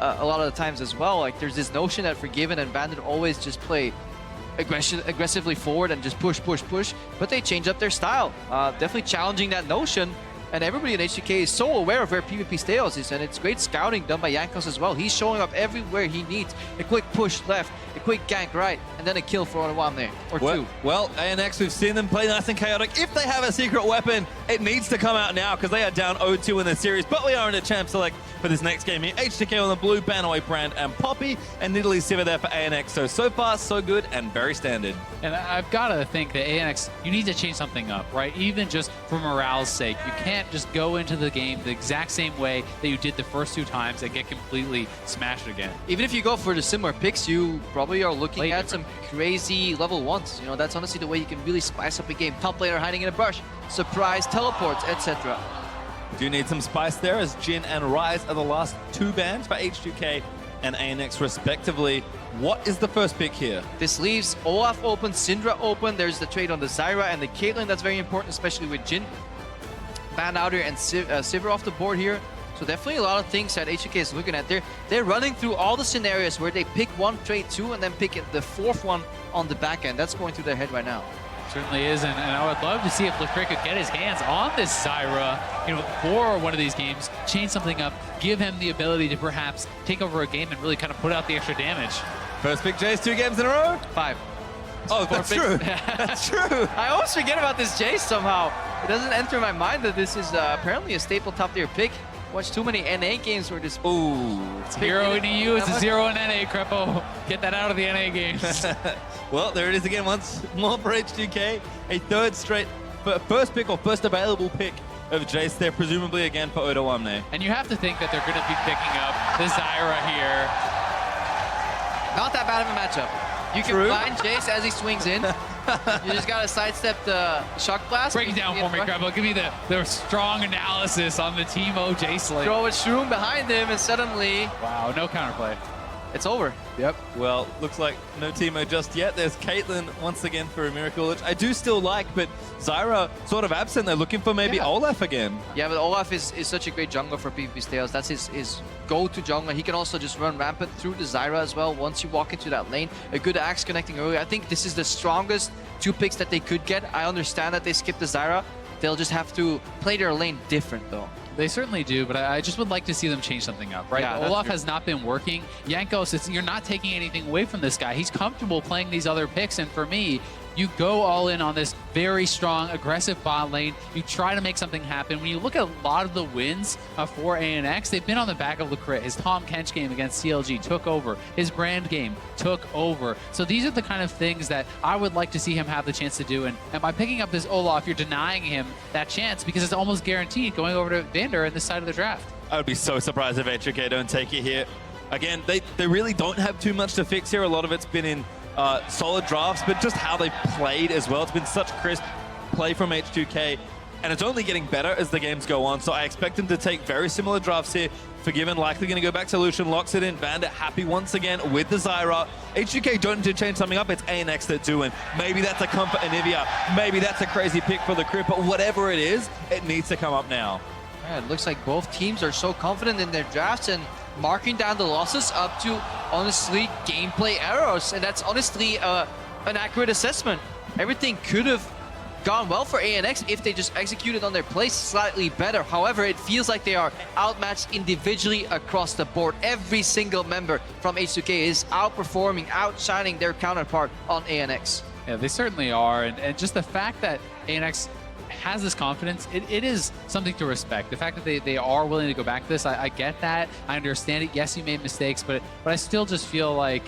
a lot of the times as well. Like there's this notion that Forgiven and Bandit always just play aggressively forward and just push, but they change up their style. Definitely challenging that notion. And everybody in H2K is so aware of where PvP Steos is, and it's great scouting done by Jankos as well. He's showing up everywhere he needs. A quick push left, a quick gank right, and then a kill for one there, or two. Well, ANX, we've seen them play nice and chaotic. If they have a secret weapon, it needs to come out now because they are down 0-2 in the series, but we are in a champ select for this next game here. H2K on the blue, Banaway, Brand, and Poppy, and Nidalee Sivir there for ANX. So far, so good, and very standard. And I've got to think that ANX, you need to change something up, right? Even just for morale's sake. You can't just go into the game the exact same way that you did the first 2 times and get completely smashed again. Even if you go for the similar picks, you probably are looking at some crazy level 1s. You know, that's honestly the way you can really spice up a game. Top laner hiding in a brush, surprise teleports, etc. Do need some spice there as Jhin and Ryze are the last 2 bans for H2K and ANX respectively. What is the first pick here? This leaves Olaf open, Syndra open. There's the trade on the Zyra and the Caitlyn. That's very important, especially with Jhin. Banned out here and Sivir off the board here. So definitely a lot of things that H2K is looking at. They're running through all the scenarios where they pick one, trade 2, and then pick the 4th one on the back end. That's going through their head right now. Certainly is, and I would love to see if Leclerc could get his hands on this Zyra, you know, for one of these games, change something up, give him the ability to perhaps take over a game and really kind of put out the extra damage. First pick, Jace, 2 games in a row? 5. Oh, that's true. That's true. I always forget about this Jace somehow. It doesn't enter my mind that this is apparently a staple top tier pick. Watch too many NA games where this. Ooh. It's 0 in EU, it's a 0 in NA, Crepo. Get that out of the NA games. Well, there it is again once more for H2K. A 3rd straight first pick or first available pick of Jace there, presumably again for Odo Amne. And you have to think that they're going to be picking up the Zyra here. Not that bad of a matchup. You can blind Jace as he swings in. You just gotta sidestep the shock blast. Break it down for me, Crepo. Give me the strong analysis on the Teemo Jace lane. Throw a shroom behind him and suddenly... Wow, no counterplay. It's over. Yep. Well, looks like no Teemo just yet. There's Caitlyn once again for a miracle, which I do still like, but Zyra sort of absent. They're looking for maybe Olaf again. Yeah, but Olaf is such a great jungler for PvP Steos. That's his go-to jungler. He can also just run rampant through the Zyra as well once you walk into that lane. A good axe connecting early. I think this is the strongest 2 picks that they could get. I understand that they skipped the Zyra. They'll just have to play their lane different, though. They certainly do, but I just would like to see them change something up, right? Yeah, Olaf has not been working. Jankos, you're not taking anything away from this guy. He's comfortable playing these other picks, and for me, you go all in on this very strong, aggressive bot lane. You try to make something happen. When you look at a lot of the wins for ANX, they've been on the back of Lecrit. His Tom Kench game against CLG took over. His Brand game took over. So these are the kind of things that I would like to see him have the chance to do. And by picking up this Olaf, you're denying him that chance because it's almost guaranteed going over to Vander in this side of the draft. I would be so surprised if H2K don't take it here. Again, they really don't have too much to fix here. A lot of it's been in solid drafts, but just how they played as well. It's been such crisp play from H2K, and it's only getting better as the games go on. So I expect them to take very similar drafts here. Forgiven likely going to go back to Lucian, locks it in. Bandit happy once again with the Zyra. H2K don't need to change something up. It's ANX that do, and maybe that's a comfort Anivia. Maybe that's a crazy pick for the Crypt, but whatever it is, it needs to come up now. Yeah, it looks like both teams are so confident in their drafts and marking down the losses up to, honestly, gameplay errors. And that's honestly an accurate assessment. Everything could have gone well for ANX if they just executed on their plays slightly better. However, it feels like they are outmatched individually across the board. Every single member from H2K is outperforming, outshining their counterpart on ANX. Yeah, they certainly are. And just the fact that ANX has this confidence, it is something to respect. The fact that they are willing to go back to this, I get that. I understand it. Yes, you made mistakes, but I still just feel like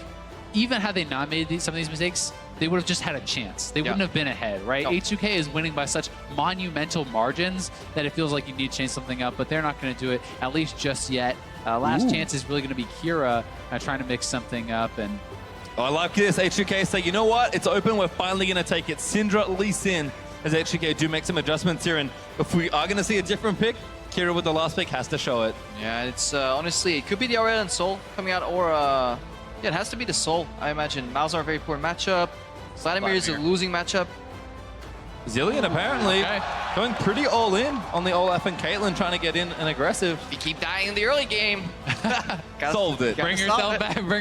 even had they not made some of these mistakes, they would have just had a chance. They wouldn't have been ahead, right? Nope. H2K is winning by such monumental margins that it feels like you need to change something up, but they're not going to do it, at least just yet. Last chance is really going to be Kira trying to mix something up. And I like this. H2K say, you know what? It's open. We're finally going to take it. Syndra Lee Sin as H2K do make some adjustments here. And if we are going to see a different pick, Kira with the last pick has to show it. Yeah, it's honestly, it could be the Aurelion Soul coming out, or yeah, it has to be the Soul, I imagine. Malzahar, very poor matchup. Vladimir is a losing matchup. Zillion apparently Okay. going pretty all in on the Olaf and Caitlyn, trying to get in and aggressive. If you keep dying in the early game, Solved it. Bring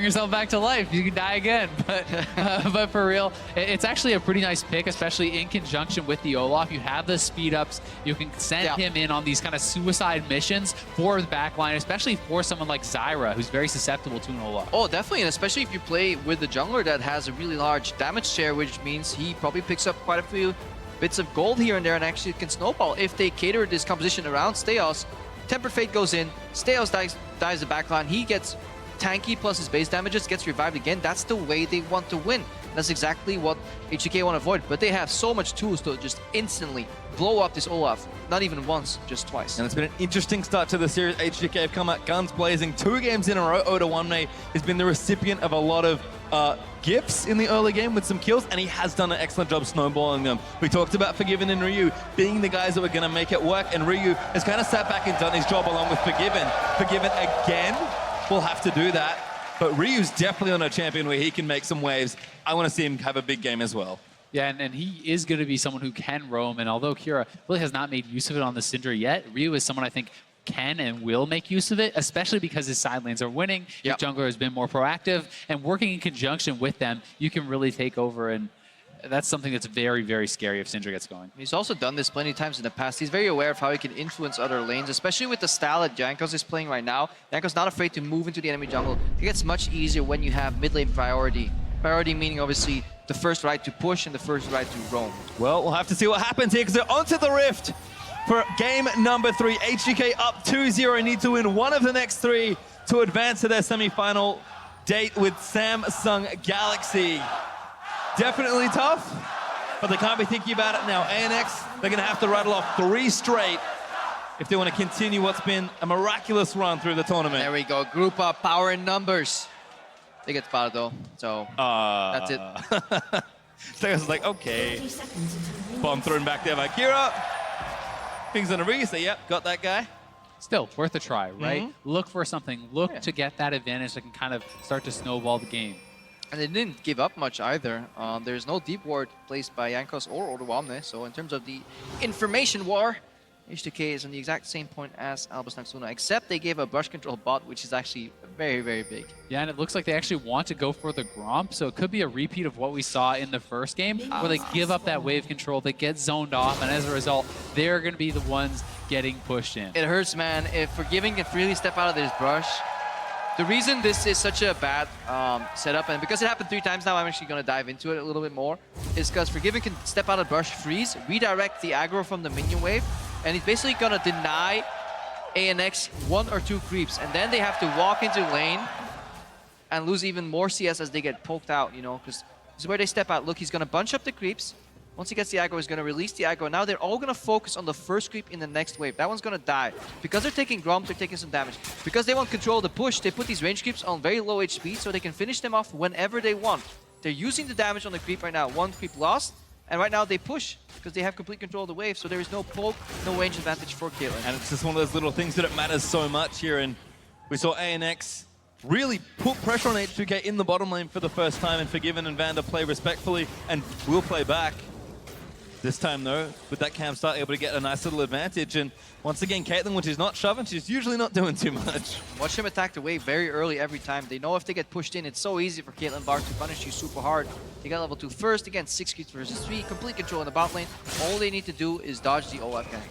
yourself back to life. You can die again, but for real, it's actually a pretty nice pick, especially in conjunction with the Olaf. You have the speed ups. You can send him in on these kind of suicide missions for the backline, especially for someone like Zyra, who's very susceptible to an Olaf. Oh, definitely, and especially if you play with the jungler that has a really large damage share, which means he probably picks up quite a few bits of gold here and there and actually can snowball. If they cater this composition around Steos, Tempered Fate goes in, Steos dies the backline, he gets tanky plus his base damages, gets revived again. That's the way they want to win. That's exactly what H2K want to avoid, but they have so much tools to just instantly blow up this Olaf. Not even once, just twice. And it's been an interesting start to the series. H2K have come out guns blazing 2 games in a row. Oda Wanmei has been the recipient of a lot of gifts in the early game with some kills, and he has done an excellent job snowballing them. We talked about Forgiven and Ryu being the guys that were going to make it work, and Ryu has kind of sat back and done his job along with Forgiven. Forgiven again will have to do that, but Ryu's definitely on a champion where he can make some waves. I want to see him have a big game as well. Yeah, and he is going to be someone who can roam, and although Kira really has not made use of it on the Syndra yet, Ryu is someone I think can and will make use of it, especially because his side lanes are winning. Your jungler has been more proactive, and working in conjunction with them, you can really take over, and that's something that's very, very scary if Syndra gets going. He's also done this plenty of times in the past. He's very aware of how he can influence other lanes, especially with the style that Jankos is playing right now. Jankos not afraid to move into the enemy jungle. It gets much easier when you have mid lane priority. Priority meaning obviously the first right to push and the first right to roam. Well, we'll have to see what happens here because they're onto the Rift for game number 3. H2K up 2-0, need to win one of the next 3 to advance to their semi-final date with Samsung Galaxy. Definitely tough, but they can't be thinking about it now. ANX, they're going to have to rattle off 3 straight if they want to continue what's been a miraculous run through the tournament. There we go, group up, power in numbers. They get spotted though, so that's it. Stego's like, okay. Bomb thrown back there by Kira. Things on a ring, say, yep, got that guy. Still, worth a try, right? Look for something. Look to get that advantage that can kind of start to snowball the game. And they didn't give up much either. There's no deep ward placed by Jankos or Oruwamne, so in terms of the information war, H2K is on the exact same point as Albus Naxuna, except they gave a brush control bot, which is actually very, very big. Yeah, and it looks like they actually want to go for the Gromp, so it could be a repeat of what we saw in the first game, where they give up that wave control, they get zoned off, and as a result, they're going to be the ones getting pushed in. It hurts, man. If Forgiving can freely step out of this brush, the reason this is such a bad setup, and because it happened 3 times now, I'm actually going to dive into it a little bit more, is because Forgiving can step out of brush, freeze, redirect the aggro from the minion wave, and he's basically going to deny ANX 1 or 2 creeps, and then they have to walk into lane and lose even more CS as they get poked out, you know, because this is where they step out. Look, he's going to bunch up the creeps. Once he gets the aggro, he's going to release the aggro. Now they're all going to focus on the first creep in the next wave. That one's going to die. Because they're taking Gromp, they're taking some damage. Because they want control of the push, they put these range creeps on very low HP so they can finish them off whenever they want. They're using the damage on the creep right now. 1 creep lost, and right now they push because they have complete control of the wave, so there is no poke, no range advantage for Caitlyn. And it's just one of those little things that it matters so much here, and we saw ANX really put pressure on H2K in the bottom lane for the first time, and Forgiven and Vander play respectfully and will play back. This time, though, with that camp start, able to get a nice little advantage. And once again, Caitlyn, when she's not shoving, she's usually not doing too much. Watch them attack the wave very early every time. They know if they get pushed in, it's so easy for Caitlyn Bar to punish you super hard. They got level 2 first. Again, 6 creeps versus 3. Complete control in the bot lane. All they need to do is dodge the OF gank.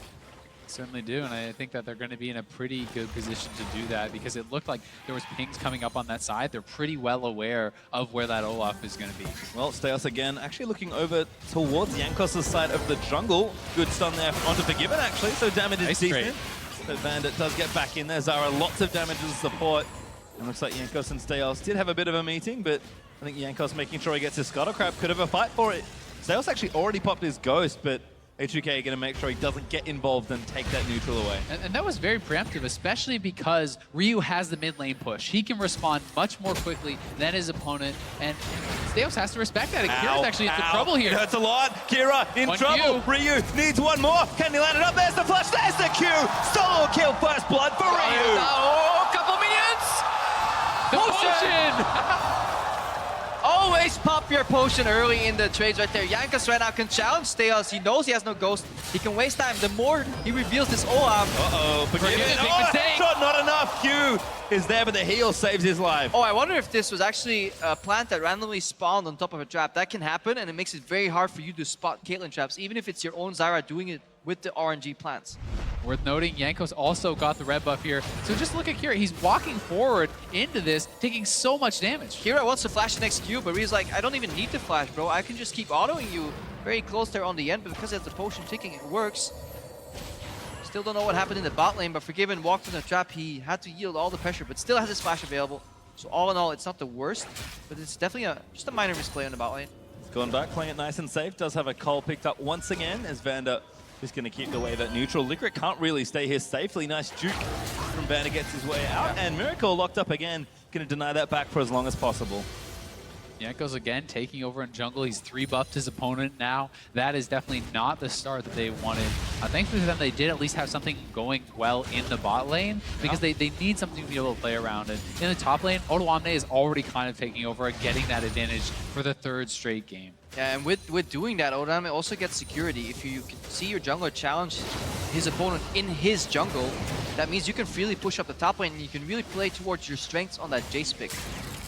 Certainly do, and I think that they're going to be in a pretty good position to do that because it looked like there was pings coming up on that side. They're pretty well aware of where that Olaf is going to be. Well, Steos again, actually looking over towards Jankos' side of the jungle. Good stun there onto Forgiven, actually, so damage is decent. So Bandit does get back in there. Zara, lots of damage as support. And looks like Jankos and Steos did have a bit of a meeting, but I think Jankos making sure he gets his Scuttle Crab could have a fight for it. Steos actually already popped his Ghost, but H2K are going to make sure he doesn't get involved and take that neutral away. And that was very preemptive, especially because Ryu has the mid lane push. He can respond much more quickly than his opponent, and Steos has to respect that. And Kira's actually into trouble here. That's a lot. Kira in trouble. Ryu needs one more. Can he land it up? There's the flush. There's the Q. Solo kill, first blood for Ryu. Oh, couple minions! The potion! Oh Always pop your potion early in the trades right there. Jankos right now can challenge Steos. He knows he has no ghost. He can waste time. The more he reveals this Olaf. Uh-oh, forgive it. Big Oh, mistake. shot, not enough. Q is there, but the heal saves his life. Oh, I wonder if this was actually a plant that randomly spawned on top of a trap. That can happen, and it makes it very hard for you to spot Caitlyn traps, even if it's your own Zyra doing it with the RNG plants. Worth noting, Jankos also got the red buff here. So just look at Kira. He's walking forward into this, taking so much damage. Kira wants to flash the next Q, but Ryu's like, I don't even need to flash, bro. I can just keep autoing you very close there on the end, but because there's the potion ticking, it works. Still don't know what happened in the bot lane, but Forgiven walked in the trap. He had to yield all the pressure, but still has his flash available. So all in all, it's not the worst, but it's definitely just a minor misplay on the bot lane. He's going back, playing it nice and safe. Does have a Cole picked up once again as Vander is going to keep the wave at neutral. Licorice can't really stay here safely. Nice juke from Vander, gets his way out. And Miracle locked up again. Going to deny that back for as long as possible. Jankos again taking over in jungle. He's 3-buffed his opponent now. That is definitely not the start that they wanted. Thankfully for them, they did at least have something going well in the bot lane because they need something to be able to play around. And in the top lane, Odoamne is already kind of taking over and getting that advantage for the 3rd straight game. Yeah, and with doing that, Odoamne also gets security. If you can see your jungler challenge his opponent in his jungle, that means you can freely push up the top lane and you can really play towards your strengths on that Jace pick.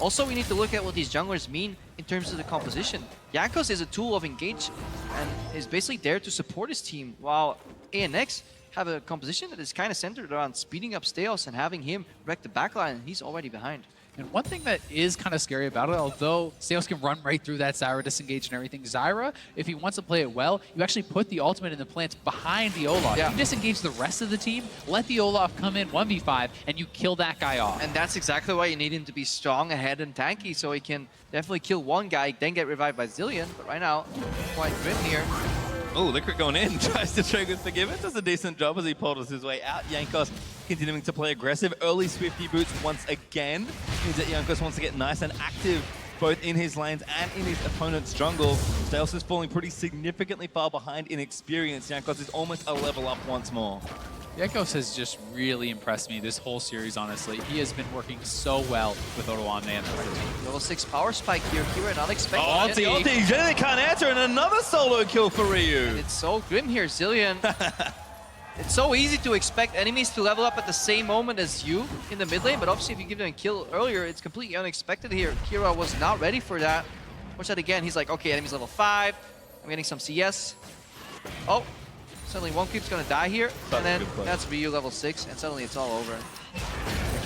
Also, we need to look at what these junglers mean in terms of the composition. Jankos is a tool of engage and is basically there to support his team, while ANX have a composition that is kind of centered around speeding up Steos and having him wreck the backline, and he's already behind. And one thing that is kind of scary about it, although Steos can run right through that Zyra disengage and everything, Zyra, if he wants to play it well, you actually put the ultimate in the plants behind the Olaf. Yeah. You disengage the rest of the team, let the Olaf come in 1v5, and you kill that guy off. And that's exactly why you need him to be strong, ahead, and tanky, so he can definitely kill one guy, then get revived by Zillion. But right now, quite grim here. Oh, Licorice going in, tries to trade with Forgiven, does a decent job as he portals his way out. Jankos continuing to play aggressive. Early Swifty boots once again. Means that Jankos wants to get nice and active both in his lanes and in his opponent's jungle. Steos is falling pretty significantly far behind in experience. Jankos is almost a level up once more. Jankos has just really impressed me this whole series, honestly. He has been working so well with Odoamne and the red team. Level 6 power spike here. Kira not expecting Oh, it. ulti, Jenny can't answer, and another solo kill for Ryu. It's so grim here, Zillion. It's so easy to expect enemies to level up at the same moment as you in the mid lane, but obviously if you give them a kill earlier, it's completely unexpected here. Kira was not ready for that. Watch that again. He's like, okay, enemy's level 5. I'm getting some CS. Oh, suddenly one creep's gonna die here, and then that's Ryu level 6, and suddenly it's all over.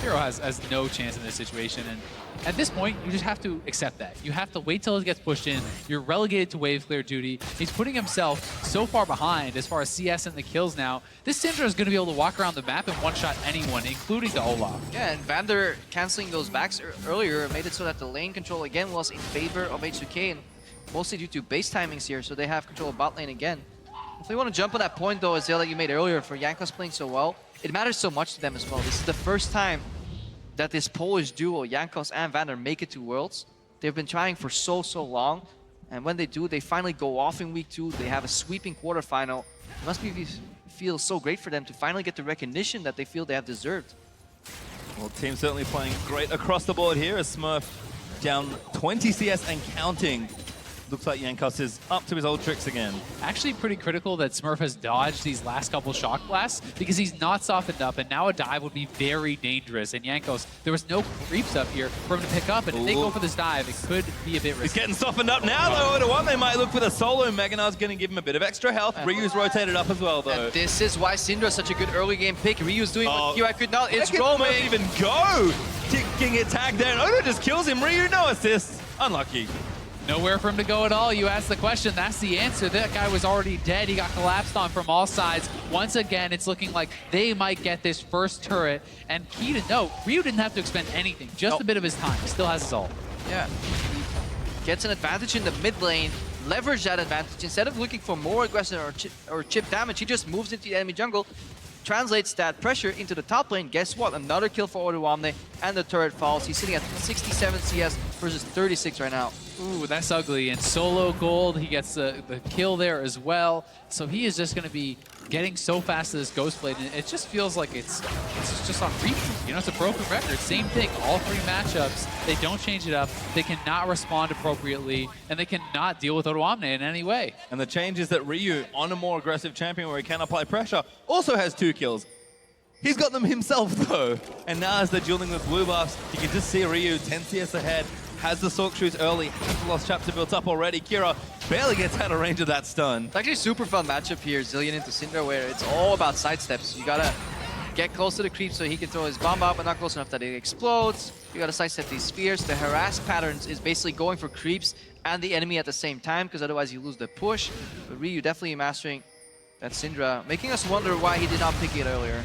Hero has no chance in this situation, and at this point, you just have to accept that. You have to wait till it gets pushed in. You're relegated to wave clear duty. He's putting himself so far behind as far as CS and the kills now. This Syndra is going to be able to walk around the map and one-shot anyone, including the Olaf. Yeah, and Vander canceling those backs earlier made it so that the lane control again was in favor of H2K, and mostly due to base timings here, so they have control of bot lane again. If they want to jump on that point, though, Azale, that you made earlier for Jankos playing so well, it matters so much to them as well. This is the first time that this Polish duo, Jankos and Vander, make it to Worlds. They've been trying for so long, and when they do, they finally go off in week 2. They have a sweeping quarterfinal. It must feel so great for them to finally get the recognition that they feel they have deserved. Well, team certainly playing great across the board here as Smurf down 20 CS and counting. Looks like Jankos is up to his old tricks again. Actually pretty critical that Smurf has dodged these last couple shock blasts because he's not softened up, and now a dive would be very dangerous. And Jankos, there was no creeps up here for him to pick up, and if they go for this dive, it could be a bit risky. He's getting softened up now, though. They might look for the solo. Magnar's going to give him a bit of extra health. Ryu's rotated up as well, though. And this is why Syndra is such a good early game pick. Ryu's doing what Kira could not. It's roaming. Where can Smurf even go? Getting it tagged down. Odo just kills him. Ryu, no assist. Unlucky. Nowhere for him to go at all. You asked the question, that's the answer. That guy was already dead. He got collapsed on from all sides. Once again, it's looking like they might get this first turret. And key to note, Ryu didn't have to expend anything, just a bit of his time. He still has his ult. Yeah. Gets an advantage in the mid lane, leverage that advantage. Instead of looking for more aggression or chip damage, he just moves into the enemy jungle, translates that pressure into the top lane. Guess what? Another kill for Odoamne, and the turret falls. He's sitting at 67 CS versus 36 right now. Ooh, that's ugly. And solo gold, he gets the kill there as well. So he is just going to be getting so fast to this Ghostblade, and it just feels like it's just on reach. You know, it's a broken record. Same thing. All 3 matchups, they don't change it up. They cannot respond appropriately, and they cannot deal with Odoamne in any way. And the change is that Ryu, on a more aggressive champion where he can apply pressure, also has 2 kills. He's got them himself, though. And now as they're dueling with blue buffs, you can just see Ryu 10 CS ahead, has the Sork Shoes early, has the Lost Chapter built up already. Kira barely gets out of range of that stun. It's actually a super fun matchup here, Zilean into Syndra, where it's all about sidesteps. You gotta get close to the creep so he can throw his bomb out, but not close enough that it explodes. You gotta sidestep these spheres. The harass patterns is basically going for creeps and the enemy at the same time, because otherwise you lose the push. But Ryu definitely mastering that Syndra, making us wonder why he did not pick it earlier.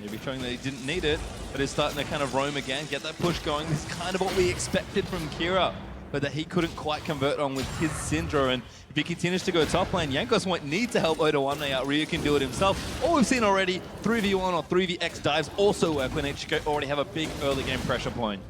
Maybe showing that he didn't need it, but is starting to kind of roam again, get that push going. This is kind of what we expected from Kira, but that he couldn't quite convert on with his Syndra. And if he continues to go top lane, Jankos won't need to help Odoamne out. Ryu can do it himself. All we've seen already, 3v1 or 3vx dives also work when H2K already have a big early game pressure point.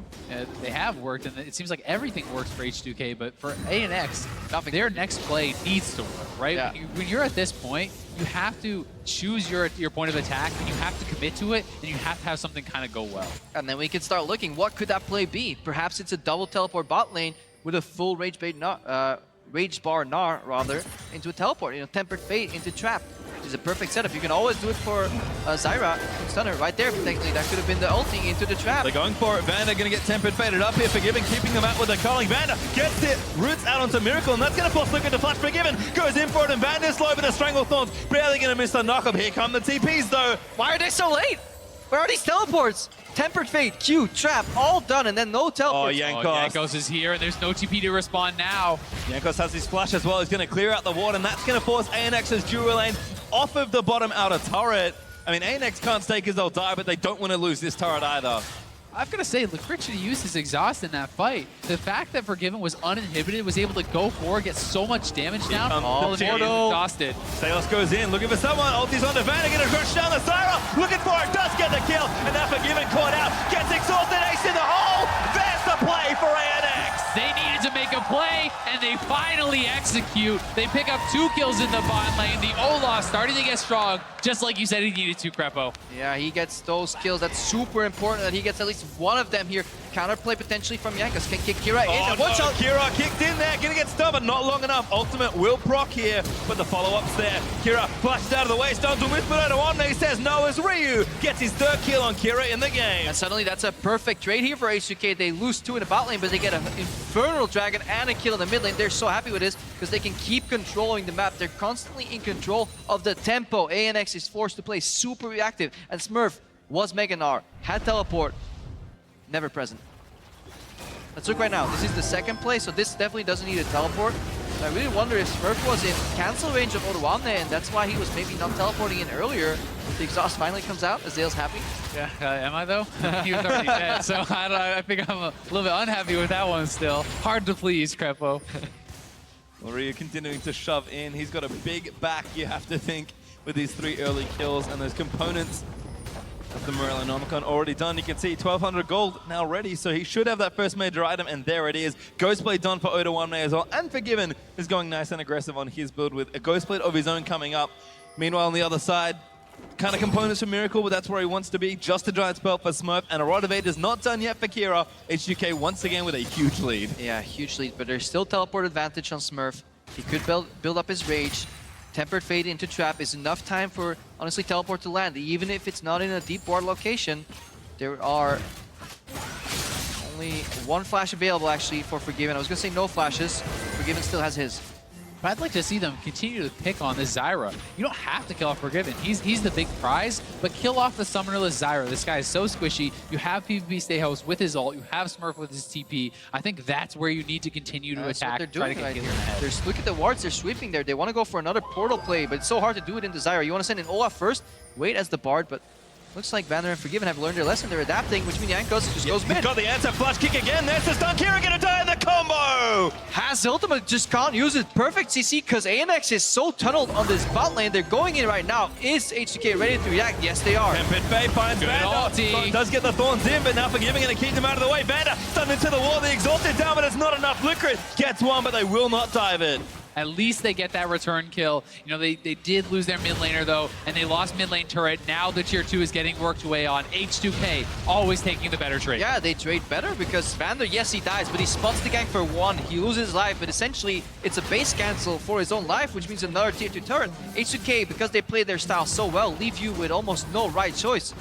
They have worked, and it seems like everything works for H2K, but for ANX, their next play needs to work, right? Yeah. When you're at this point, you have to choose your point of attack, and you have to commit to it, and you have to have something kind of go well. And then we can start looking, what could that play be? Perhaps it's a double teleport bot lane with a full rage bar Gnar rather into a teleport, Tempered Fate into Trap. Which is a perfect setup. You can always do it for Zyra, Stunner, right there. Technically, that could have been the ulti into the trap. They're going for it. Vanda going to get Tempered Fated up here. Forgiven keeping them out with the calling. Vanda gets it, roots out onto Miracle, and that's going to force Liquid to flash. Forgiven goes in for it, and Vanda is slow with the Strangle Thorns. Barely going to miss the knock-up. Here come the TPs, though. Why are they so late? Where are these teleports? Tempered Fate, Q, Trap, all done, and then no teleports. Oh, Jankos. Jankos is here, and there's no TP to respond now. Jankos has his flash as well. He's going to clear out the ward, and that's going to force ANX's dual lane off of the bottom outer turret. I mean, ANX can't stay because they'll die, but they don't want to lose this turret either. I've got to say, Liquid should have used his exhaust in that fight. The fact that Forgiven was uninhibited, was able to go forward, get so much damage down, exhausted. Salos goes in, looking for someone. Ulti's on the Vanna, gonna crush down the Zyra. Looking for it, does get the kill. And now Forgiven caught out, gets exhausted, ace in the hole. There's the play for ANX. They needed to make a play, and they finally execute. They pick up 2 kills in the bot lane. The Olaf starting to get strong, just like you said he needed to, Crepo. Yeah, he gets those kills. That's super important that he gets at least one of them here. Counterplay potentially from Jankos. Can kick Kira in. Oh, Watch out. Kira kicked in there, gonna get stunned, but not long enough. Ultimate will proc here, but the follow-up's there. Kira flashes out of the way, stuns to whisper out of Omne, says no as Ryu gets his 3rd kill on Kira in the game. And suddenly that's a perfect trade here for H2K. They lose 2 in the bot lane, but they get an Infernal Dragon and a kill in the mid lane. They're so happy with this because they can keep controlling the map. They're constantly in control of the tempo. ANX is forced to play super reactive, and Smurf was Mega Gnar, had teleport, never present. Let's look right now. This is the 2nd play, so this definitely doesn't need a teleport. I really wonder if Smurf was in cancel range of Odoamne, and that's why he was maybe not teleporting in earlier. The exhaust finally comes out. Azale's happy. Yeah, am I though? He was already dead, so I think I'm a little bit unhappy with that one still. Hard to please, Crepo. Ryu continuing to shove in. He's got a big back, you have to think, with these 3 early kills and those components of the Morellonomicon already done. You can see 1,200 gold now ready, so he should have that first major item, and there it is. Ghostblade done for Odoamne as well, and Forgiven is going nice and aggressive on his build with a Ghostblade of his own coming up. Meanwhile, on the other side, kind of components for Miracle, but that's where he wants to be. Just a Giant Spell for Smurf, and a Rod of Age is not done yet for Kira. H2K once again with a huge lead. Yeah, huge lead, but there's still teleport advantage on Smurf. He could build up his rage. Tempered Fate into Trap is enough time for, honestly, teleport to land. Even if it's not in a deep ward location, there are only 1 flash available, actually, for Forgiven. I was going to say no flashes. Forgiven still has his. But I'd like to see them continue to pick on this Zyra. You don't have to kill off Forgiven. He's the big prize, but kill off the summonerless Zyra. This guy is so squishy. You have PvP stay host with his ult. You have Smurf with his TP. I think that's where you need to continue to attack. They're doing try to get right kills here. in the head. Look at the wards they're sweeping there. They want to go for another portal play, but it's so hard to do it into Zyra. You want to send in Olaf first, wait as the Bard, but looks like Vander and Forgiven have learned their lesson. They're adapting, which means Jankos just goes mid. He's got the answer, flash kick again. There's the stun. Kira gonna die in the combo. Has ultimate, just can't use it. Perfect CC because ANX is so tunneled on this bot lane. They're going in right now. Is H2K ready to react? Yes, they are. Tempered Fate finds Good Vanda. ulti. Does get the thorns in, but now Forgiving gonna keep them out of the way. Vanda stunned into the wall. The exhausted down, but it's not enough. Liquid gets one, but they will not dive it. At least they get that return kill. You know, they did lose their mid laner, though, and they lost mid lane turret. Now the tier 2 is getting worked away on. H2K always taking the better trade. Yeah, they trade better because Vander, yes, he dies, but he spots the gank for 1. He loses his life, but essentially it's a base cancel for his own life, which means another tier 2 turret. H2K, because they play their style so well, leave you with almost no right choice.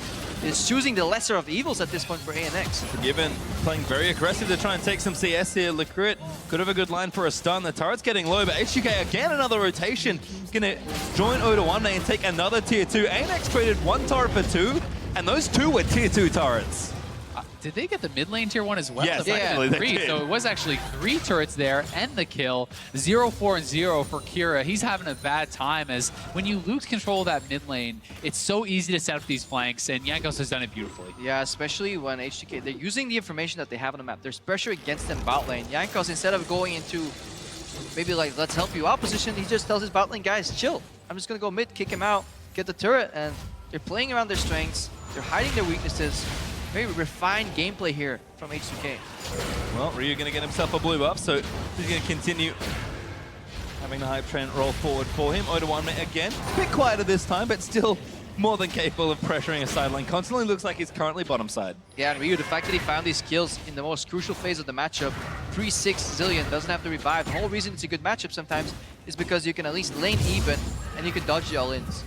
It's choosing the lesser of evils at this point for ANX. Forgiven playing very aggressive to try and take some CS here. Liquid could have a good line for a stun. The turret's getting low, but H2K again another rotation. Gonna join O2 and take another tier 2. ANX traded 1 turret for 2, and those 2 were tier 2 turrets. Did they get the mid lane tier 1 as well? Yes, actually they did. So it was actually 3 turrets there and the kill. 0-4 and 0 for Kira. He's having a bad time as when you lose control of that mid lane, it's so easy to set up these flanks, and Jankos has done it beautifully. Yeah, especially when H2K, they're using the information that they have on the map. There's pressure against them bot lane. Jankos, instead of going into maybe like, let's help you out position, he just tells his bot lane guys, chill. I'm just gonna go mid, kick him out, get the turret, and they're playing around their strengths. They're hiding their weaknesses. Very refined gameplay here from H2K. Well, Ryu going to get himself a blue buff, so he's going to continue having the hype train roll forward for him. O2 again, a bit quieter this time, but still more than capable of pressuring a side lane. Constantly looks like he's currently bottom side. Yeah, and Ryu, the fact that he found these kills in the most crucial phase of the matchup, 3-6 Zillion, doesn't have to revive. The whole reason it's a good matchup sometimes is because you can at least lane even and you can dodge the all-ins.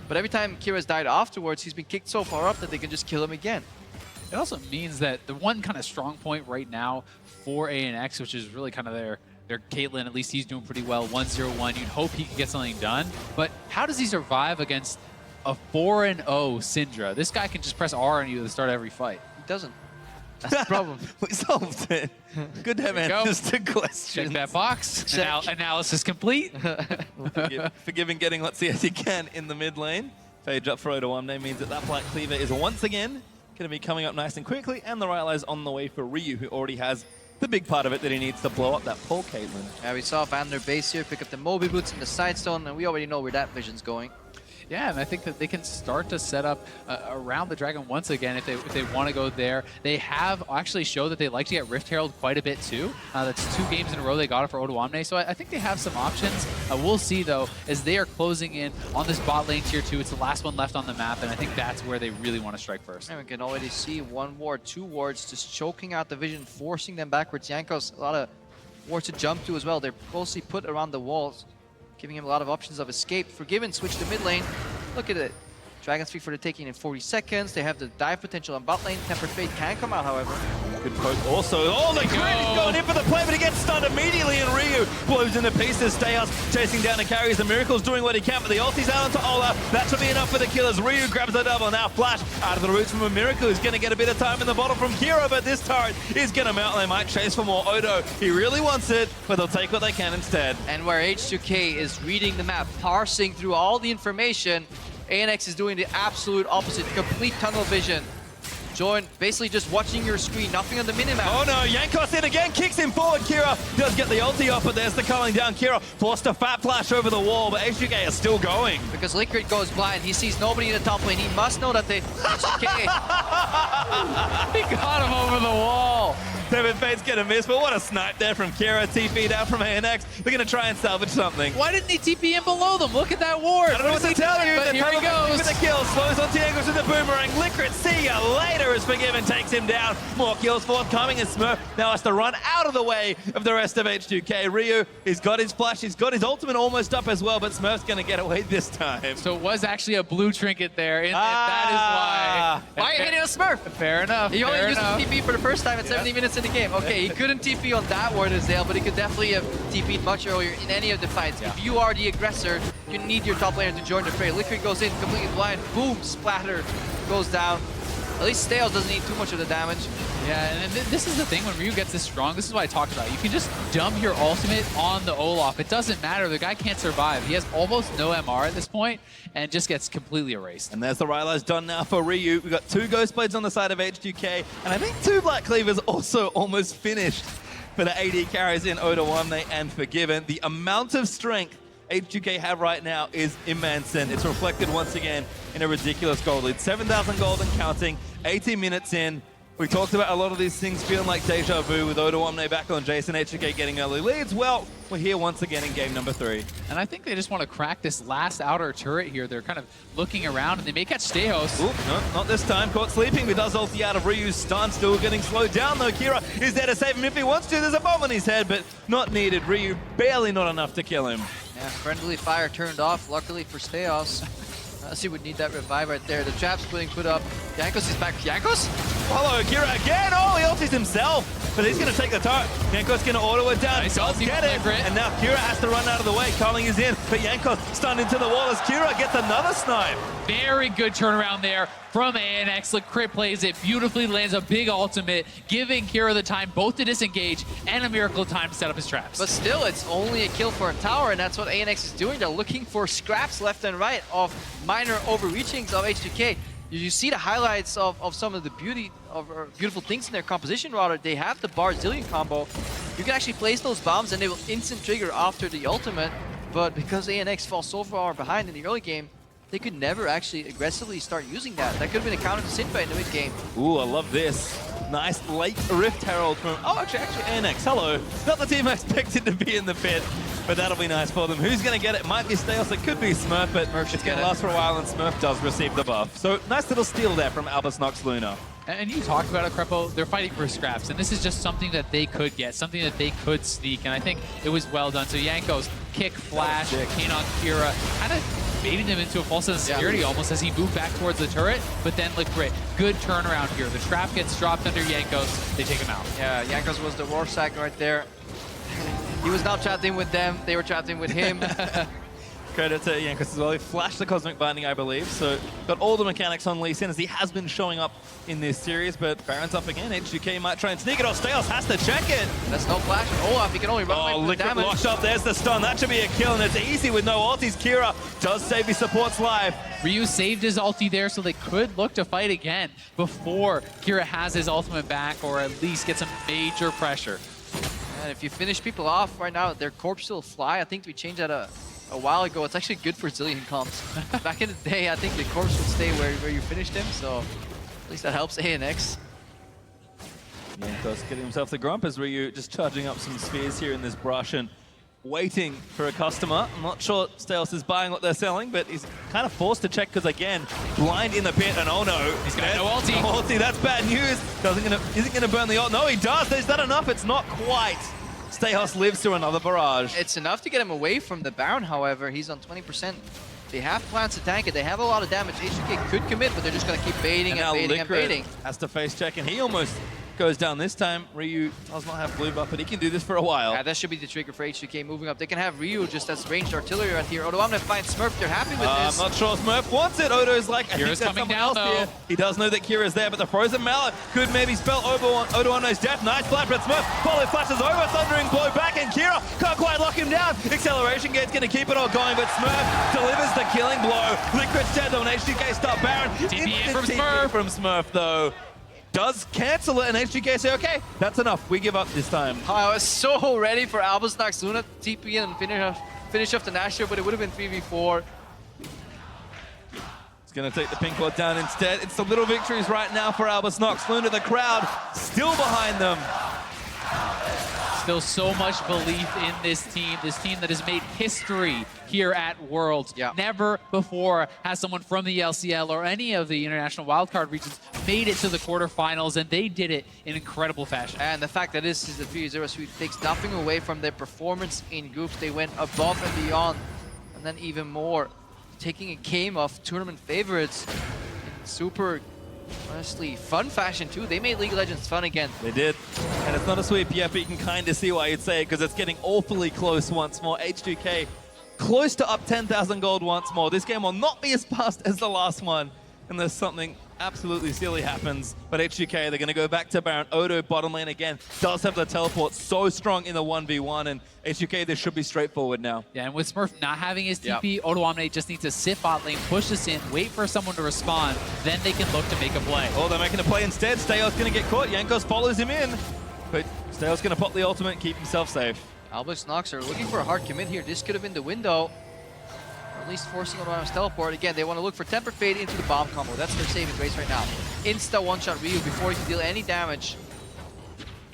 But every time Kira's died afterwards, he's been kicked so far up that they can just kill him again. It also means that the one kind of strong point right now for ANX, which is really kind of their Caitlyn, at least he's doing pretty well, 1-0-1. You'd hope he could get something done. But how does he survive against a 4-0 Syndra? This guy can just press R on you at the start of every fight. He doesn't. That's the problem. We solved it. Good to have answers to questions. Check that box. Analysis complete. Forgiving getting let's see as he can in the mid lane. Phage up for O2 means that Black Cleaver is once again going to be coming up nice and quickly, and the Rylai's on the way for Ryu, who already has the big part of it that he needs to blow up that pole Caitlyn. Yeah, we saw Vander base here, pick up the Moby Boots and the Side Stone, and we already know where that vision's going. Yeah, and I think that they can start to set up around the Dragon once again if they want to go there. They have actually showed that they like to get Rift Herald quite a bit too. That's 2 games in a row they got it for O2, so I think they have some options. We'll see though, as they are closing in on this bot lane tier 2. It's the last one left on the map, and I think that's where they really want to strike first. And we can already see 1 ward, 2 wards, just choking out the vision, forcing them backwards. Jankos, a lot of wards to jump to as well. They're mostly put around the walls, giving him a lot of options of escape. Forgiven, switch to mid lane. Look at it. Dragon's Feet for the taking in 40 seconds. They have the dive potential on bot lane. Tempered Fate can come out, however. Good poke also. Oh, the grid is going in for the play, but he gets stunned immediately, and Ryu blows into pieces. Stayhouse chasing down and carries the Miracle's doing what he can, but the ulti's out onto Ola. That should be enough for the killers. Ryu grabs the double. Now Flash out of the roots from a Miracle, who's going to get a bit of time in the bottle from Kira, but this turret is going to mount. They might chase for more. Odo, he really wants it, but they'll take what they can instead. And where H2K is reading the map, parsing through all the information, ANX is doing the absolute opposite, complete tunnel vision. Join, basically just watching your screen, nothing on the minimap. Oh no, Jankos in again, kicks him forward. Kira does get the ulti off, but there's the culling down. Kira forced a fat flash over the wall, but H2K is still going. Because Liquid goes blind, he sees nobody in the top lane. He must know that they H2K. He got him over the wall. Tempered Fate's gonna miss, but what a snipe there from Kira. TP down from ANX. They're gonna try and salvage something. Why didn't he TP in below them? Look at that ward. I don't know what to tell you. But here he goes. With the kill, slows on Tiangos with the boomerang. Liquid, see ya later as Forgiven takes him down. More kills forthcoming, and Smurf now has to run out of the way of the rest of H2K. Ryu, he's got his flash, he's got his ultimate almost up as well, but Smurf's gonna get away this time. So it was actually a blue trinket there, and that is why. Why are you hitting a Smurf? Fair enough. He only fair used enough. the TP for the first time at 70 minutes in the game. Okay, he couldn't TP on that ward as Zale, but he could definitely have TP'd much earlier in any of the fights. Yeah. If you are the aggressor, you need your top laner to join the fray. Liquid goes in, completely blind, boom, splatter, goes down. At least Stales doesn't need too much of the damage. Yeah, and this is the thing when Ryu gets this strong. This is what I talked about. You can just dump your ultimate on the Olaf. It doesn't matter. The guy can't survive. He has almost no MR at this point and just gets completely erased. And there's the Rylai's done now for Ryu. We've got 2 Ghost Blades on the side of H2K, and I think 2 Black Cleavers also almost finished for the AD carries in O2 and Forgiven. The amount of strength H2K have right now is immense, and it's reflected once again in a ridiculous gold lead. 7,000 gold and counting, 18 minutes in. We talked about a lot of these things feeling like deja vu with Odo Omne back on Jason, H2K getting early leads. Well, we're here once again in game number 3. And I think they just want to crack this last outer turret here. They're kind of looking around, and they may catch Stejos. Oop, no, not this time. Caught sleeping, but does ulti out of Ryu's stun. Still getting slowed down, though. Kira is there to save him if he wants to. There's a bomb on his head, but not needed. Ryu barely not enough to kill him. Yeah, friendly fire turned off, luckily for Stejos. He would need that revive right there. The trap's being put up. Jankos is back. Jankos? Follow Kira again. Oh, he ultis himself, but he's going to take the turret. Jankos going to auto it down. Nice Does ulti get it. from Ligrit. And now Kira has to run out of the way. Culling is in, but Jankos stunned into the wall as Kira gets another snipe. Very good turnaround there from ANX. Ligrit plays it beautifully, lands a big ultimate, giving Kira the time both to disengage and a miracle time to set up his traps. But still, it's only a kill for a tower, and that's what ANX is doing. They're looking for scraps left and right of minor overreachings of H2K. You see the highlights of some of the beautiful things in their composition, rather. They have the bar Zillion combo. You can actually place those bombs and they will instant trigger after the ultimate, but because ANX falls so far behind in the early game, they could never actually aggressively start using that. That could have been a counter to Sinfa in the mid game. Ooh, I love this. Nice late Rift Herald from... Oh, actually, ANX, hello. Not the team I expected to be in the pit, but that'll be nice for them. Who's going to get it? Might be Stejos, it could be Smurf, but it's going to last for a while, and Smurf does receive the buff. So, nice little steal there from Albus Nox Luna. And you talked about it, Crepo, they're fighting for scraps, and this is just something that they could get, something that they could sneak, and I think it was well done. So Jankos, kick, flash, Kane on Kira, kind of baiting him into a false sense of security almost as he moved back towards the turret, but then Ligrit, good turnaround here. The trap gets dropped under Jankos, they take him out. Yeah, Jankos was the war sack right there. He was not trapped in with them, they were trapped in with him. Credit to Jankos as well. He flashed the Cosmic Binding, I believe, so got all the mechanics on Lee Sin as he has been showing up in this series, but Baron's up again. H2K might try and sneak it, or Stejos has to check it. That's no flash. Olaf, he can only run away from the damage. Locked up, there's the stun. That should be a kill, and it's easy with no ultis. Kira does save his support's life. Ryu saved his ulti there, so they could look to fight again before Kira has his ultimate back, or at least get some major pressure. And if you finish people off right now, their corpse will fly. I think we changed that a while ago. It's actually good for Zillion comps. Back in the day, I think the corpse would stay where you finished him, so at least that helps ANX. Jankos getting himself the grump as Ryu just charging up some spheres here in this brush and waiting for a customer. I'm not sure Stejos is buying what they're selling, but he's kind of forced to check because, again, blind in the pit, and oh no. He's got no ulti. No ulti, that's bad news. Isn't gonna burn the ult. No, he does. Is that enough? It's not quite. Stejos lives through another barrage. It's enough to get him away from the Baron, however. He's on 20%. They have plans to tank it. They have a lot of damage. H2K could commit, but they're just going to keep baiting and baiting and baiting. Has to face check, and he almost goes down this time. Ryu does not have blue buff, but he can do this for a while. Yeah, that should be the trigger for H2K moving up. They can have Ryu just as ranged artillery right here. Odo Omne finds Smurf. They're happy with this. I'm not sure Smurf wants it. Odo's like, I Kira's think coming down down, though. Here. He does know that Kira's there, but the Frozen Mallet could maybe spell Odo Omne's death. Nice flash, but Smurf follow flashes over, Thundering Blow back, and Kira can't quite lock him down. Acceleration Gate's going to keep it all going, but Smurf delivers the killing blow. Liquid's dead on H2K stop Baron. TP from TP Smurf. from Smurf, though. Does cancel it, and H2K say, okay, that's enough. We give up this time. Oh, I was so ready for Albus Nox Luna to TP and finish off the Nashor, but it would have been 3v4. He's going to take the pink ward down instead. It's the little victories right now for Albus Nox Luna. The crowd still behind them. Still so much belief in this team that has made history here at Worlds. Yeah. Never before has someone from the LCL or any of the international wildcard regions made it to the quarterfinals, and they did it in incredible fashion. And the fact that this is the 3-0 sweep takes nothing away from their performance in groups. They went above and beyond, and then even more, taking a game of tournament favorites in super, honestly, fun fashion too. They made League of Legends fun again. They did. And it's not a sweep yet, but you can kind of see why you'd say it, because it's getting awfully close once more. H2K close to up 10,000 gold once more. This game will not be as fast as the last one, and there's something absolutely silly happens. But H2K, they're going to go back to Baron. Odo, bottom lane again, does have the teleport so strong in the 1v1, and H2K, this should be straightforward now. Yeah, and with Smurf not having his TP, Odo Omne just needs to sit bot lane, push this in, wait for someone to respond, then they can look to make a play. Oh, they're making a play instead. Stejos going to get caught. Jankos follows him in, but Stejos going to pop the ultimate and keep himself safe. Albus Nox are looking for a hard commit here. This could have been the window. At least forcing Odoamne's teleport. Again, they want to look for Temper Fade into the bomb combo. That's their saving grace right now. Insta one-shot Ryu before he can deal any damage.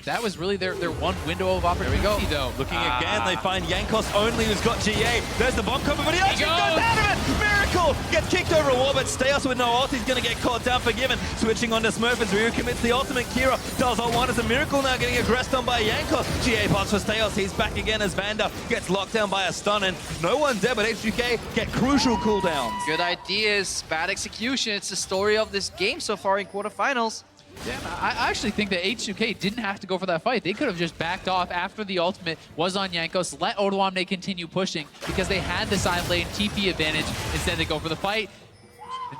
That was really their one window of opportunity, though. Looking again, they find Jankos only, who's got GA. There's the bomb combo, but he actually goes out of it! Miracle! Gets kicked over a wall, but Steos with no ult, he's going to get caught down, forgiven. Switching on to Smurf as Ryu commits the ultimate. Kira does ult one as a Miracle now, getting aggressed on by Jankos. GA pops for Steos, he's back again as Vanda gets locked down by a stun, and no one's dead, but H2K get crucial cooldowns. Good ideas, bad execution. It's the story of this game so far in quarterfinals. Yeah, I actually think that H2K didn't have to go for that fight. They could have just backed off after the ultimate was on Jankos, let Odoamne continue pushing because they had the side lane TP advantage. Instead, they go for the fight.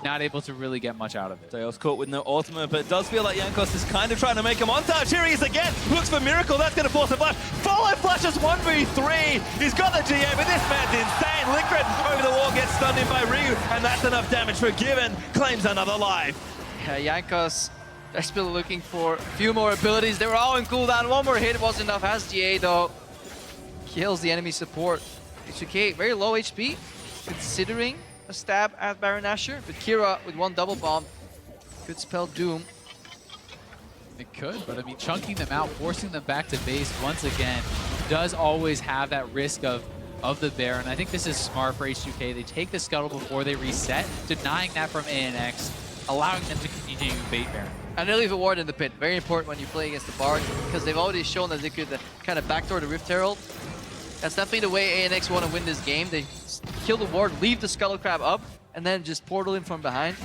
Not able to really get much out of it. Steos caught with no ultimate, but it does feel like Jankos is kind of trying to make a montage. Here he is again, looks for Miracle, that's going to force a flash. Follow flashes 1v3. He's got the GA, but this man's insane. Liquid over the wall gets stunned in by Ryu, and that's enough damage for Given. Claims another life. Yeah, Jankos, they're still looking for a few more abilities. They were all in cooldown. One more hit was enough. Has GA though. Kills the enemy support. H2K, very low HP, considering a stab at Baron Nashor. But Kira with one double bomb could spell doom. It could, but I mean, chunking them out, forcing them back to base once again does always have that risk of the Baron. I think this is smart for H2K. They take the scuttle before they reset, denying that from ANX, allowing them to continue to bait Baron. And they leave a ward in the pit. Very important when you play against the Bard, because they've already shown that they could kind of backdoor the Rift Herald. That's definitely the way ANX want to win this game. They kill the ward, leave the Scuttle Crab up, and then just portal in from behind.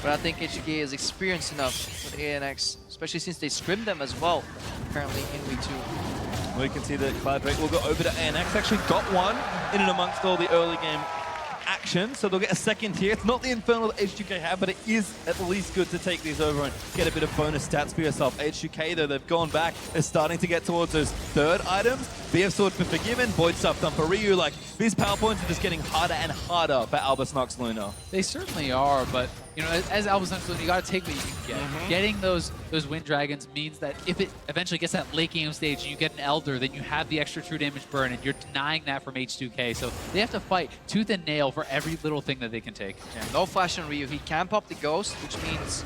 But I think H2K is experienced enough with ANX, especially since they scrimmed them as well, apparently in week 2. We can see that Cloud Drake will go over to ANX. Actually got one in and amongst all the early game action, so they'll get a second tier. It's not the Infernal that H2K have, but it is at least good to take these over and get a bit of bonus stats for yourself. H2K, though, they've gone back. They're starting to get towards those third items. BF Sword for Forgiven, Void Stuff done for Ryu. Like, these power points are just getting harder and harder for Albus Nox Luna. They certainly are, but you know, as Albus Nox Luna, you got to take what you can get. Getting those Wind Dragons means that if it eventually gets that late game stage and you get an Elder, then you have the extra true damage burn, and you're denying that from H2K. So they have to fight tooth and nail for every little thing that they can take. Yeah, no flash on Ryu. He can pop the Ghost, which means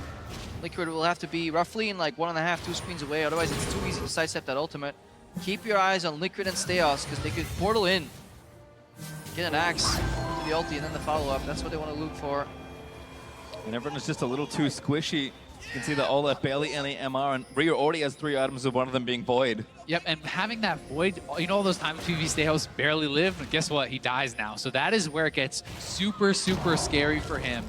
Liquid will have to be roughly in like 1.5, 2 screens away. Otherwise, it's too easy to sidestep that ultimate. Keep your eyes on Liquid and Steos, because they could portal in, get an axe to the ulti, and then the follow-up. That's what they want to look for. And everyone is just a little too squishy. You can see that Ola barely any MR, and Ryu already has 3 items, with one of them being Void. Yep, and having that Void, you know all those times PvP Steos barely live? And guess what? He dies now. So that is where it gets super, super scary for him,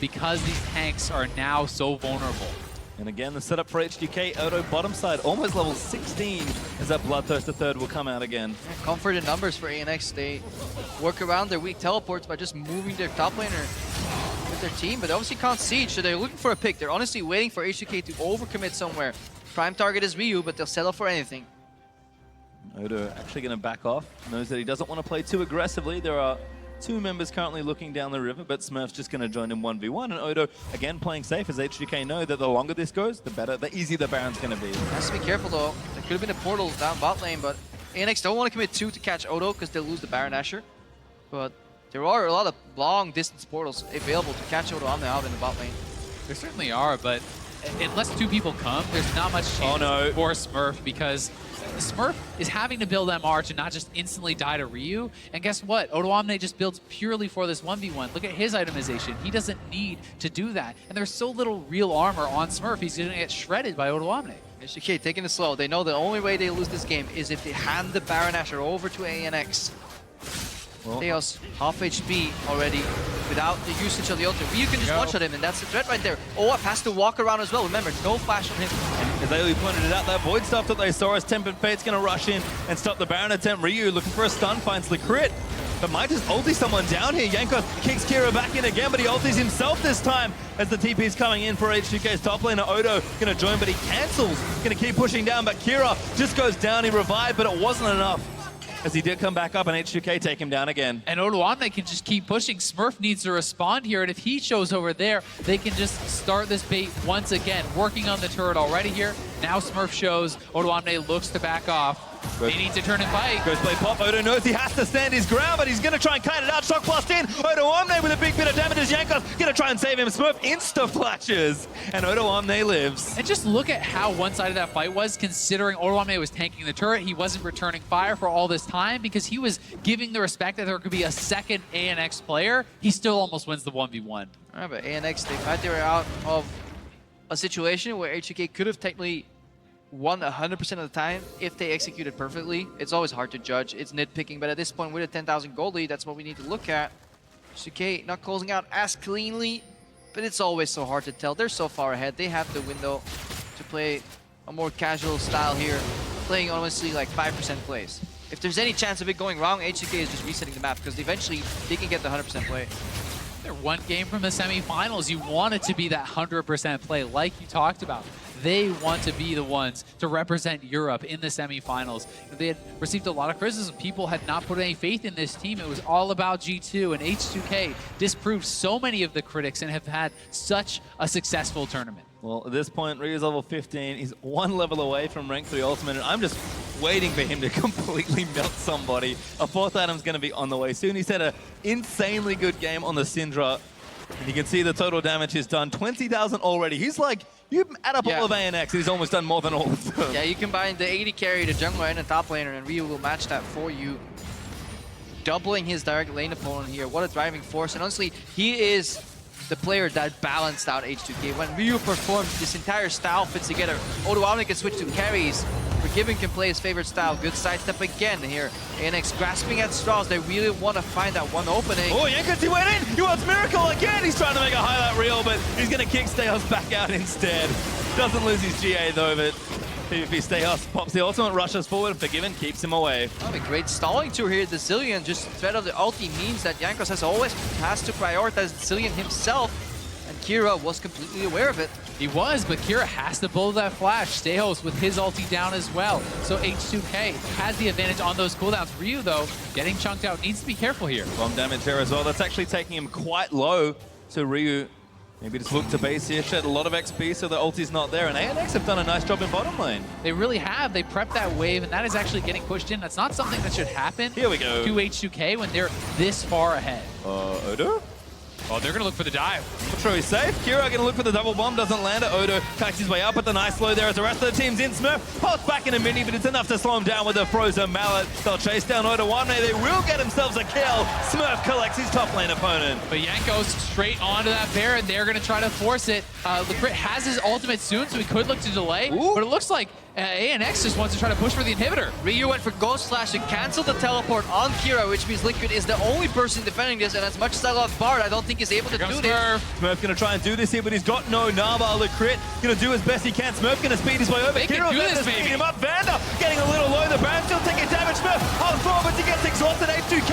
because these tanks are now so vulnerable. And again, the setup for H2K, Odo bottom side, almost level 16, as that Bloodthirster third will come out again. Yeah, comfort in numbers for ANX. They work around their weak teleports by just moving their top laner with their team, but they obviously can't siege, so they're looking for a pick. They're honestly waiting for H2K to overcommit somewhere. Prime target is Ryu, but they'll settle for anything. Odo actually going to back off, knows that he doesn't want to play too aggressively. There are 2 members currently looking down the river, but Smurf's just going to join in 1v1, and Odo again playing safe, as H2K know that the longer this goes, the better, the easier the Baron's going to be. Has to be careful though. There could have been a portal down bot lane, but ANX don't want to commit 2 to catch Odo because they'll lose the Baron Nashor. But there are a lot of long distance portals available to catch Odo out in the bot lane. There certainly are, but unless 2 people come, there's not much chance for Smurf, because Smurf is having to build MR to not just instantly die to Ryu. And guess what? Odoamne just builds purely for this 1v1. Look at his itemization. He doesn't need to do that. And there's so little real armor on Smurf, he's going to get shredded by Odoamne. H2K taking it slow. They know the only way they lose this game is if they hand the Baron Nashor over to ANX. Well, Theos half HP already without the usage of the ultimate. Ryu can just one-shot him, and that's the threat right there. OF has to walk around as well. Remember, no flash on him. And as Ailey pointed it out, that Void Stuff that they saw as Tempered Fate's going to rush in and stop the Baron attempt. Ryu looking for a stun, finds the crit, but might just ulti someone down here. Jankos kicks Kira back in again, but he ultis himself this time as the TP's coming in for H2K's top laner. Odo going to join, but he cancels. Going to keep pushing down, but Kira just goes down. He revived, but it wasn't enough, as he did come back up, and H2K take him down again. And Odoamne can just keep pushing. Smurf needs to respond here, and if he shows over there, they can just start this bait once again. Working on the turret already here. Now Smurf shows, Odoamne looks to back off. They need to turn and fight. Goes play pop. Odo knows he has to stand his ground, but he's going to try and kite it out. Shock blast in. Odoamne with a big bit of damage as Jankos going to try and save him. Smurf insta-flashes, and Odoamne lives. And just look at how one-sided that fight was, considering Odoamne was tanking the turret. He wasn't returning fire for all this time because he was giving the respect that there could be a second ANX player. He still almost wins the 1v1. All right, but ANX, they thought they were out of a situation where H2K could have technically won 100% of the time if they executed perfectly. It's always hard to judge. It's nitpicking, but at this point, with a 10,000 gold lead, that's what we need to look at. H2K not closing out as cleanly, but it's always so hard to tell. They're so far ahead. They have the window to play a more casual style here, playing honestly like 5% plays. If there's any chance of it going wrong, H2K is just resetting the map because eventually they can get the 100% play. They're one game from the semifinals. You want it to be that 100% play like you talked about. They want to be the ones to represent Europe in the semifinals. They had received a lot of criticism. People had not put any faith in this team. It was all about G2, and H2K disproved so many of the critics and have had such a successful tournament. Well, at this point, Ryu's level 15. He's one level away from rank 3 ultimate, and I'm just waiting for him to completely melt somebody. A fourth item's going to be on the way soon. He's had an insanely good game on the Syndra. And you can see the total damage he's done. 20,000 already. He's like, you add up all of ANX, and he's almost done more than all of them. Yeah, you combine the 80 carry, the jungler, and the top laner, and Ryu will match that for you. Doubling his direct lane opponent here. What a driving force. And honestly, he is the player that balanced out H2K. When Ryu performed, this entire style fits together. Odoamne can switch to carries. Forgiven can play his favorite style. Good sidestep again here. ANX grasping at straws. They really want to find that one opening. Oh, Jankos, he went in! He wants Miracle again! He's trying to make a highlight reel, but he's going to kick Stayos back out instead. Doesn't lose his GA though, but PvP Stayos pops the ultimate, rushes forward, Forgiven keeps him away. Oh, a great stalling tour here. The Zillion, just threat of the ulti means that Jankos has to prioritize Zillion himself. And Kira was completely aware of it. He was, but Kira has to build that flash. Stayos with his ulti down as well. So H2K has the advantage on those cooldowns. Ryu, though, getting chunked out, needs to be careful here. Bomb damage there as well. That's actually taking him quite low. So Ryu, maybe just look to base here, shed a lot of XP so the ulti's not there. And ANX have done a nice job in bottom lane. They really have. They prepped that wave, and that is actually getting pushed in. That's not something that should happen Here we go. to H2K when they're this far ahead. Odo? Oh, they're going to look for the dive. Not sure he's safe. Kira going to look for the double bomb, doesn't land it. Odo packs his way up at the nice slow there as the rest of the team's in. Smurf pops back in a mini, but it's enough to slow him down with the frozen mallet. They'll chase down Odoamne. They will get themselves a kill. Smurf collects his top lane opponent. But Jankos straight onto that Baron. They're going to try to force it. Lecrit has his ultimate soon, so he could look to delay. Ooh. But it looks like ANX just wants to try to push for the inhibitor. Ryu went for Ghost Slash to cancel the teleport on Kira, which means Liquid is the only person defending this, and as much as I love Bard, I don't think he's able to do this. Smurf going to try and do this here, but he's got no Nava. Lecrit going to do as best he can. Smurf going to speed his way over. They can do this, speed maybe. him up. Vander getting a little low. The Baron still taking damage. Smurf holds forward, but he gets exhausted. H2K.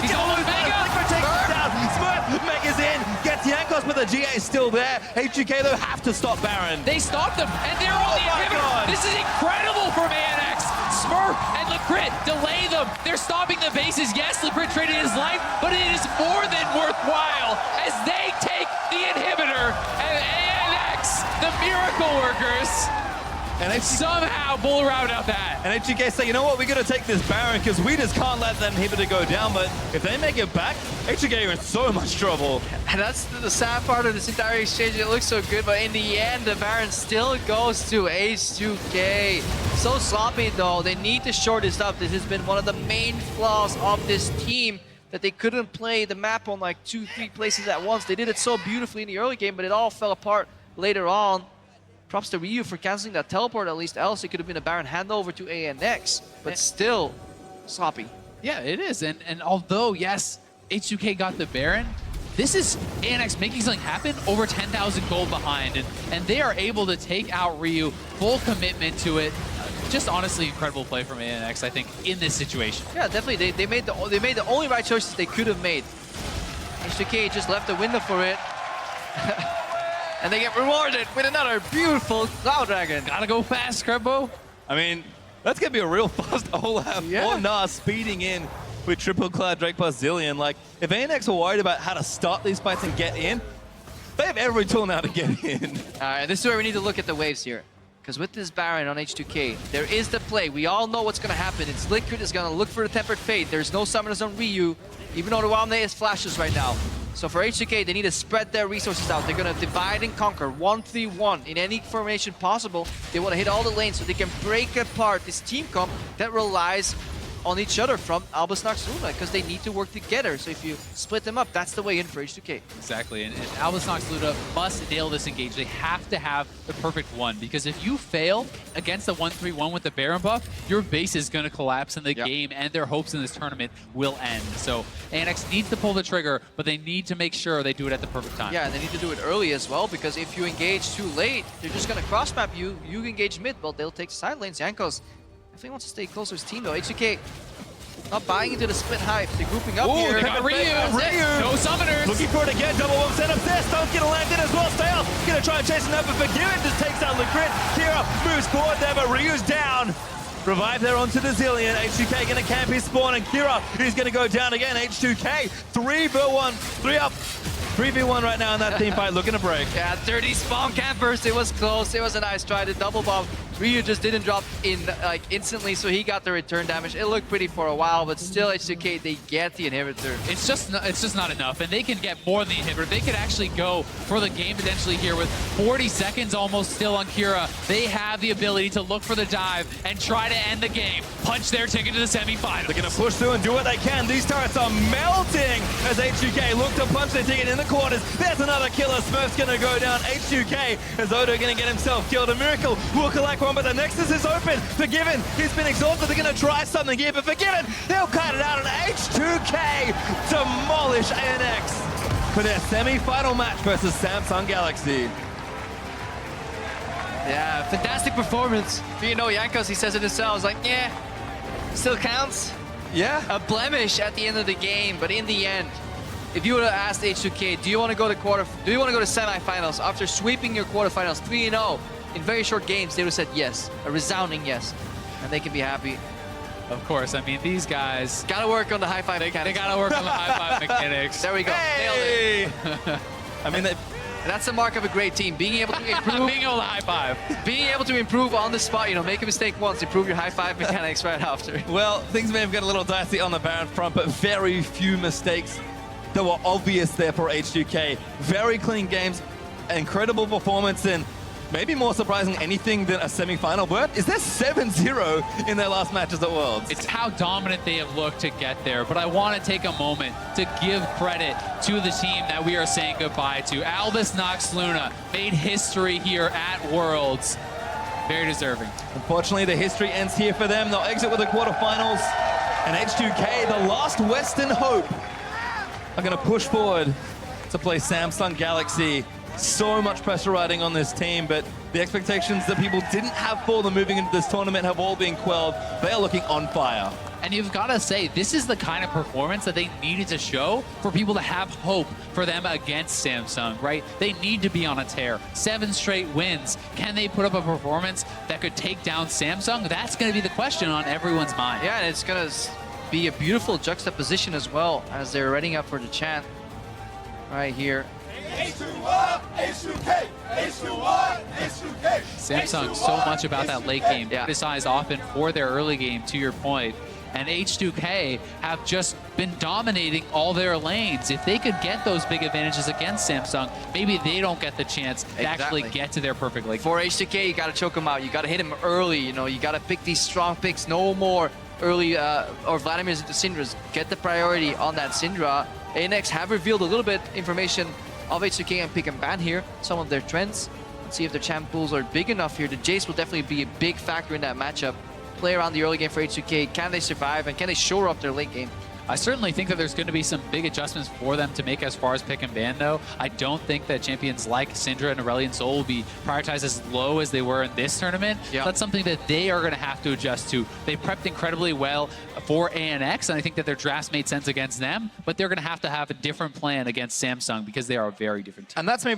He's on Mega. Liquid takes him down. Smurf Mega's in. Gets Jankos, but the GA is still there. H2K, though, have to stop Baron. They stopped them, and they're on the my inhibitor. God. This is incredible from ANX. Smurf and Lecrit delay them. They're stopping the bases. Yes, Lecrit traded his life, but it is more than worthwhile as they take the inhibitor, and ANX, the miracle workers, And somehow pull around out that. And H2K say, you know what, we're going to take this Baron because we just can't let that inhibitor go down. But if they make it back, H2K are in so much trouble. And that's the sad part of this entire exchange. It looks so good, but in the end, the Baron still goes to H2K. So sloppy, though. They need to short this up. This has been one of the main flaws of this team, that they couldn't play the map on like 2-3 places at once. They did it so beautifully in the early game, but it all fell apart later on. Props to Ryu for canceling that teleport, at least else it could have been a Baron handover to ANX, but still sloppy. Yeah, it is. And although, yes, H2K got the Baron, this is ANX making something happen over 10,000 gold behind. And they are able to take out Ryu, full commitment to it. Just honestly incredible play from ANX, I think, in this situation. Yeah, definitely. They made the only right choices they could have made. H2K just left the window for it. And they get rewarded with another beautiful Cloud Dragon. Gotta go fast, Crebo. I mean, that's going to be a real fast Olaf or Nas speeding in with triple Cloud Drake plus Zillion. Like, if ANX are worried about how to start these fights and get in, they have every tool now to get in. Alright, this is where we need to look at the waves here. Because with this Baron on H2K, there is the play. We all know what's going to happen. It's Liquid is going to look for the Tempered Fate. There's no summoners on Ryu, even though the Wamne is flashes right now. So for H2K, they need to spread their resources out. They're going to divide and conquer 1-3-1 in any formation possible. They want to hit all the lanes so they can break apart this team comp that relies on each other from Albus Nox Luna, because they need to work together. So if you split them up, that's the way in for H2K. Exactly, and Albus Nox Luna must nail this engage. They have to have the perfect one, because if you fail against the 1-3-1 with the Baron buff, your base is going to collapse in the game, and their hopes in this tournament will end. So ANX needs to pull the trigger, but they need to make sure they do it at the perfect time. Yeah, and they need to do it early as well, because if you engage too late, they're just going to cross-map you. You engage mid, well, they'll take side lanes. Jankos definitely wants to stay close to his team, though. H2K not buying into the split hype. They're grouping up here. They got Ryu. No summoners. Looking for it again. Double one set up there. Stone's gonna land in as well. Stay off. Gonna try and chase another, but Forgiven just takes out the crit. Kira moves forward there, but Ryu's down. Revive there onto the Zillion. H2K gonna camp his spawn, and Kira, he's gonna go down again. H2K, 3v1, 3 up. 3v1 right now in that team fight, looking to break. Yeah, 30 spawn campers. It was close. It was a nice try to double bomb. Ryu just didn't drop in like instantly, so he got the return damage. It looked pretty for a while, but still H2K, they get the inhibitor. It's just not enough, and they can get more than the inhibitor. They could actually go for the game potentially here with 40 seconds almost still on Kira. They have the ability to look for the dive and try to end the game, punch their ticket to the semifinals. They're gonna push through and do what they can. These turrets are melting as H2K look to punch their ticket in the corners. There's another killer. Smurf's gonna go down. H2K as Odo gonna get himself killed. A Miracle will collect one, but the Nexus is open. Forgiven, he's been exhausted. They're gonna try something here, but Forgiven, they'll cut it out, and H2K demolish ANX for their semi-final match versus Samsung Galaxy. Yeah, fantastic performance. But you know, Jankos, he says it himself, he's like, yeah, still counts. Yeah. A blemish at the end of the game, but in the end, if you would have asked H2K, do you want to go to semifinals after sweeping your quarterfinals 3-0 in very short games, they would have said yes, a resounding yes, and they can be happy. Of course, I mean, these guys gotta work on the high five mechanics. They gotta work on the high five mechanics. There we go. Hey! Nailed it. I mean, that's the mark of a great team, being able to improve. Being able to high five. Being able to improve on the spot, you know, make a mistake once, improve your high five mechanics right after. well, things may have got a little dicey on the Baron front, but very few mistakes that were obvious there for H2K. Very clean games, incredible performance, and maybe more surprising anything than a semi-final. But is there 7-0 in their last matches at Worlds? It's how dominant they have looked to get there, but I want to take a moment to give credit to the team that we are saying goodbye to. Albus Nox Luna made history here at Worlds. Very deserving. Unfortunately, the history ends here for them. They'll exit with the quarterfinals, and H2K, the last Western hope, are going to push forward to play Samsung Galaxy. So much pressure riding on this team, but the expectations that people didn't have for them moving into this tournament have all been quelled. They are looking on fire. And you've got to say, this is the kind of performance that they needed to show for people to have hope for them against Samsung, right? They need to be on a tear. 7 straight wins. Can they put up a performance that could take down Samsung? That's going to be the question on everyone's mind. Yeah, and it's going to be a beautiful juxtaposition as well as they're readying up for the chant right here. H2K, H2K, H2K. Samsung so much about that late game, criticized often for their early game, to your point. And H2K have just been dominating all their lanes. If they could get those big advantages against Samsung, maybe they don't get the chance to actually get to their perfect lane. For H2K, you got to choke them out. You got to hit them early. You know, you got to pick these strong picks. No more early or Vladimir's into Syndra's. Get the priority on that Syndra. ANX have revealed a little bit information of H2K and pick and ban here, some of their trends. Let's see if their champ pools are big enough here. The Jace will definitely be a big factor in that matchup. Play around the early game for H2K. Can they survive and can they shore up their late game? I certainly think that there's going to be some big adjustments for them to make as far as pick and ban, though. I don't think that champions like Syndra and Aurelion Sol will be prioritized as low as they were in this tournament. Yeah. That's something that they are going to have to adjust to. They prepped incredibly well for ANX, and I think that their drafts made sense against them, but they're going to have a different plan against Samsung because they are a very different team. And that's maybe